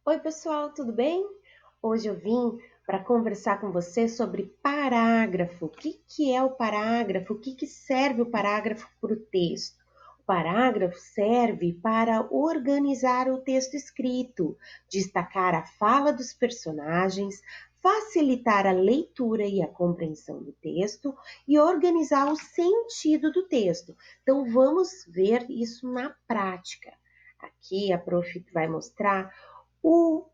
Oi, pessoal, tudo bem? Hoje eu vim para conversar com você sobre parágrafo. O que é o parágrafo? O que serve o parágrafo para o texto? O parágrafo serve para organizar o texto escrito, destacar a fala dos personagens, facilitar a leitura e a compreensão do texto e organizar o sentido do texto. Então, vamos ver isso na prática. Aqui a prof vai mostrar o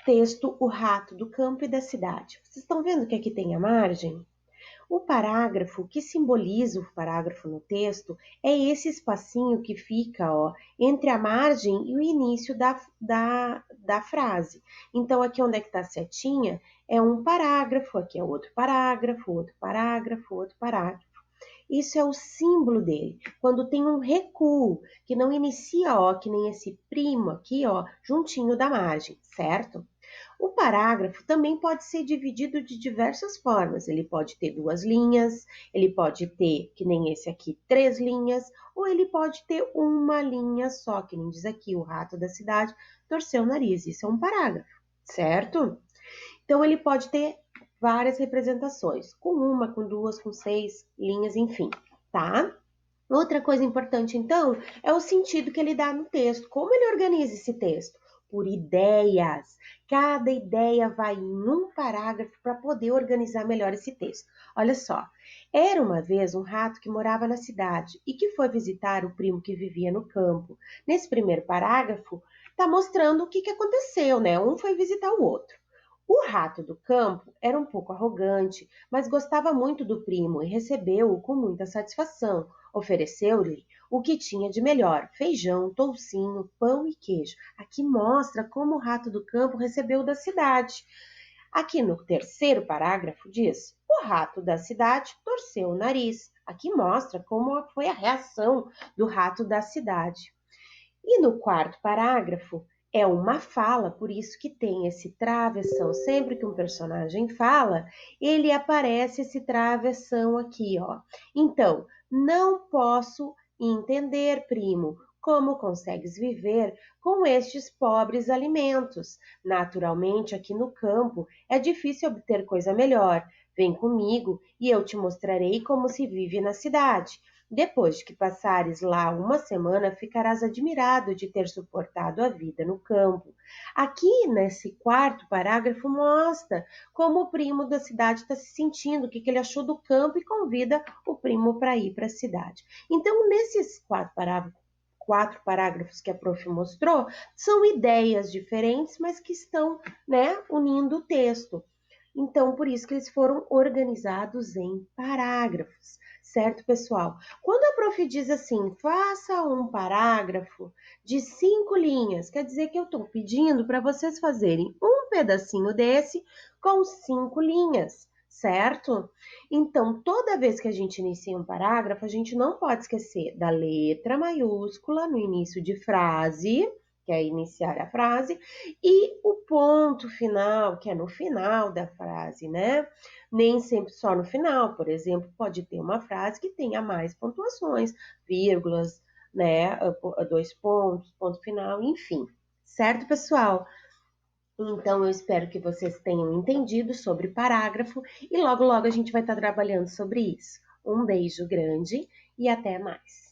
texto O Rato do Campo e da Cidade. Vocês estão vendo que aqui tem a margem? O parágrafo, o que simboliza o parágrafo no texto, é esse espacinho que fica entre a margem e o início da frase. Então, aqui onde é que está a setinha, é um parágrafo, aqui é outro parágrafo, outro parágrafo, outro parágrafo. Isso é o símbolo dele. Quando tem um recuo, que não inicia, que nem esse primo aqui, juntinho da margem, certo? O parágrafo também pode ser dividido de diversas formas. Ele pode ter 2 linhas, ele pode ter, que nem esse aqui, 3 linhas, ou ele pode ter uma linha só, que nem diz aqui, o rato da cidade torceu o nariz. Isso é um parágrafo, certo? Então, ele pode ter várias representações, com uma, com duas, com 6 linhas, enfim, tá? Outra coisa importante, então, é o sentido que ele dá no texto. Como ele organiza esse texto? Por ideias. Cada ideia vai em um parágrafo para poder organizar melhor esse texto. Olha só. Era uma vez um rato que morava na cidade e que foi visitar o primo que vivia no campo. Nesse primeiro parágrafo, está mostrando o que aconteceu, né? Um foi visitar o outro. O rato do campo era um pouco arrogante, mas gostava muito do primo e recebeu-o com muita satisfação. Ofereceu-lhe o que tinha de melhor: feijão, toucinho, pão e queijo. Aqui mostra como o rato do campo recebeu da cidade. Aqui no terceiro parágrafo diz: o rato da cidade torceu o nariz. Aqui mostra como foi a reação do rato da cidade. E no quarto parágrafo é uma fala, por isso que tem esse travessão. Sempre que um personagem fala, ele aparece esse travessão aqui, ó. Então, não posso entender, primo, como consegues viver com estes pobres alimentos. Naturalmente, aqui no campo é difícil obter coisa melhor. Vem comigo e eu te mostrarei como se vive na cidade. Depois de que passares lá uma semana, ficarás admirado de ter suportado a vida no campo. Aqui, nesse quarto parágrafo, mostra como o primo da cidade está se sentindo, o que ele achou do campo e convida o primo para ir para a cidade. Então, nesses quatro parágrafos que a prof mostrou, são ideias diferentes, mas que estão, né, unindo o texto. Então, por isso que eles foram organizados em parágrafos, certo, pessoal? Quando a prof diz assim, faça um parágrafo de 5 linhas, quer dizer que eu estou pedindo para vocês fazerem um pedacinho desse com 5 linhas, certo? Então, toda vez que a gente inicia um parágrafo, a gente não pode esquecer da letra maiúscula no início de frase, que é iniciar a frase, e o ponto final, que é no final da frase, né? Nem sempre só no final, por exemplo, pode ter uma frase que tenha mais pontuações, vírgulas, né? 2 pontos, ponto final, enfim. Certo, pessoal? Então, eu espero que vocês tenham entendido sobre parágrafo e logo, logo a gente vai estar trabalhando sobre isso. Um beijo grande e até mais.